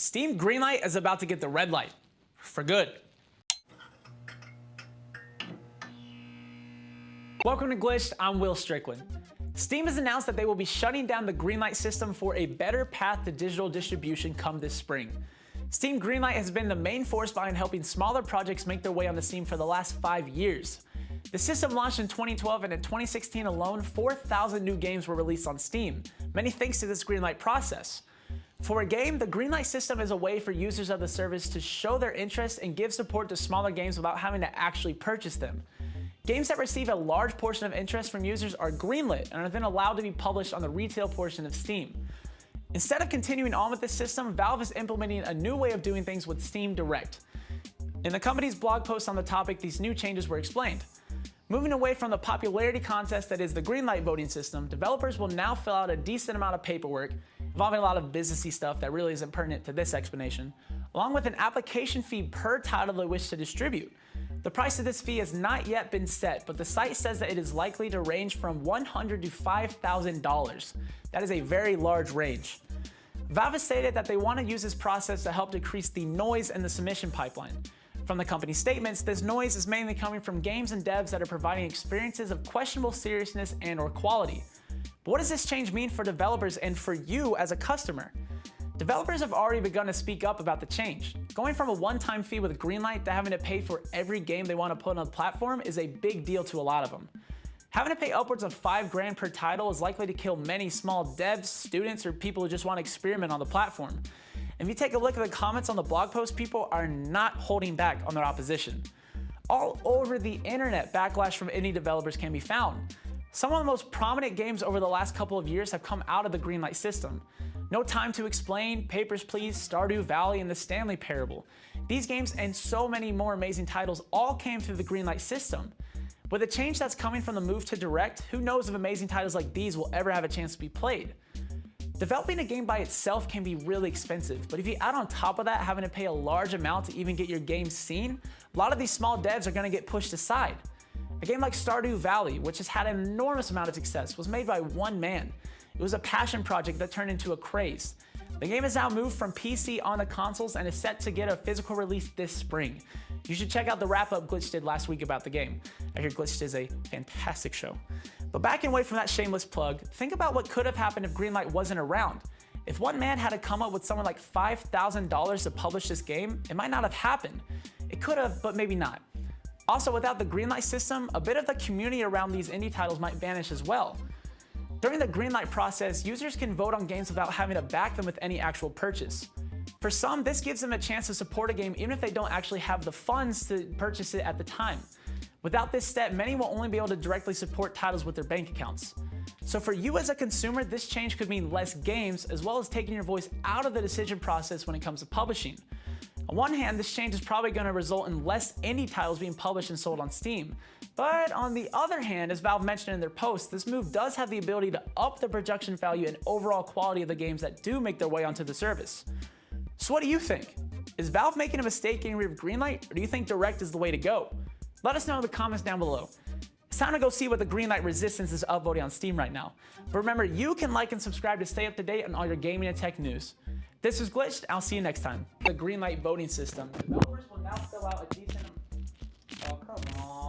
Steam Greenlight is about to get the red light. For good. Welcome to Glitched, I'm Will Strickland. Steam has announced that they will be shutting down the Greenlight system for a better path to digital distribution come this spring. Steam Greenlight has been the main force behind helping smaller projects make their way onto Steam for the last 5 years. The system launched in 2012, and in 2016 alone, 4,000 new games were released on Steam, many thanks to this Greenlight process. For a game, the Greenlight system is a way for users of the service to show their interest and give support to smaller games without having to actually purchase them. Games that receive a large portion of interest from users are greenlit and are then allowed to be published on the retail portion of Steam. Instead of continuing on with this system, Valve is implementing a new way of doing things with Steam Direct. In the company's blog post on the topic, these new changes were explained. Moving away from the popularity contest that is the Greenlight voting system, developers will now fill out a decent amount of paperwork, involving a lot of businessy stuff that really isn't pertinent to this explanation, along with an application fee per title they wish to distribute. The price of this fee has not yet been set, but the site says that it is likely to range from $100 to $5,000. That is a very large range. Valve has stated that they want to use this process to help decrease the noise in the submission pipeline. From the company's statements, this noise is mainly coming from games and devs that are providing experiences of questionable seriousness and/or quality. But what does this change mean for developers and for you as a customer? Developers have already begun to speak up about the change. Going from a one-time fee with Greenlight to having to pay for every game they want to put on the platform is a big deal to a lot of them. Having to pay upwards of $5,000 per title is likely to kill many small devs, students, or people who just want to experiment on the platform. If you take a look at the comments on the blog post, people are not holding back on their opposition. All over the internet, backlash from indie developers can be found. Some of the most prominent games over the last couple of years have come out of the Greenlight system. No Time to Explain, Papers, Please, Stardew Valley, and The Stanley Parable. These games and so many more amazing titles all came through the Greenlight system. With the change that's coming from the move to Direct, who knows if amazing titles like these will ever have a chance to be played. Developing a game by itself can be really expensive, but if you add on top of that having to pay a large amount to even get your game seen, a lot of these small devs are going to get pushed aside. A game like Stardew Valley, which has had an enormous amount of success, was made by one man. It was a passion project that turned into a craze. The game has now moved from PC onto consoles and is set to get a physical release this spring. You should check out the wrap-up Glitch did last week about the game. I hear Glitch is a fantastic show. But backing away from that shameless plug, think about what could have happened if Greenlight wasn't around. If one man had to come up with something like $5,000 to publish this game, it might not have happened. It could have, but maybe not. Also, without the Greenlight system, a bit of the community around these indie titles might vanish as well. During the Greenlight process, users can vote on games without having to back them with any actual purchase. For some, this gives them a chance to support a game even if they don't actually have the funds to purchase it at the time. Without this step, many will only be able to directly support titles with their bank accounts. So for you as a consumer, this change could mean less games, as well as taking your voice out of the decision process when it comes to publishing. On one hand, this change is probably going to result in less indie titles being published and sold on Steam. But on the other hand, as Valve mentioned in their post, this move does have the ability to up the production value and overall quality of the games that do make their way onto the service. So what do you think? Is Valve making a mistake getting rid of Greenlight, or do you think Direct is the way to go? Let us know in the comments down below. It's time to go see what the Greenlight resistance is upvoting on Steam right now. But remember, you can like and subscribe to stay up to date on all your gaming and tech news. This was Glitched, I'll see you next time. The Greenlight voting system. Developers will now fill out a decent... Oh, come on.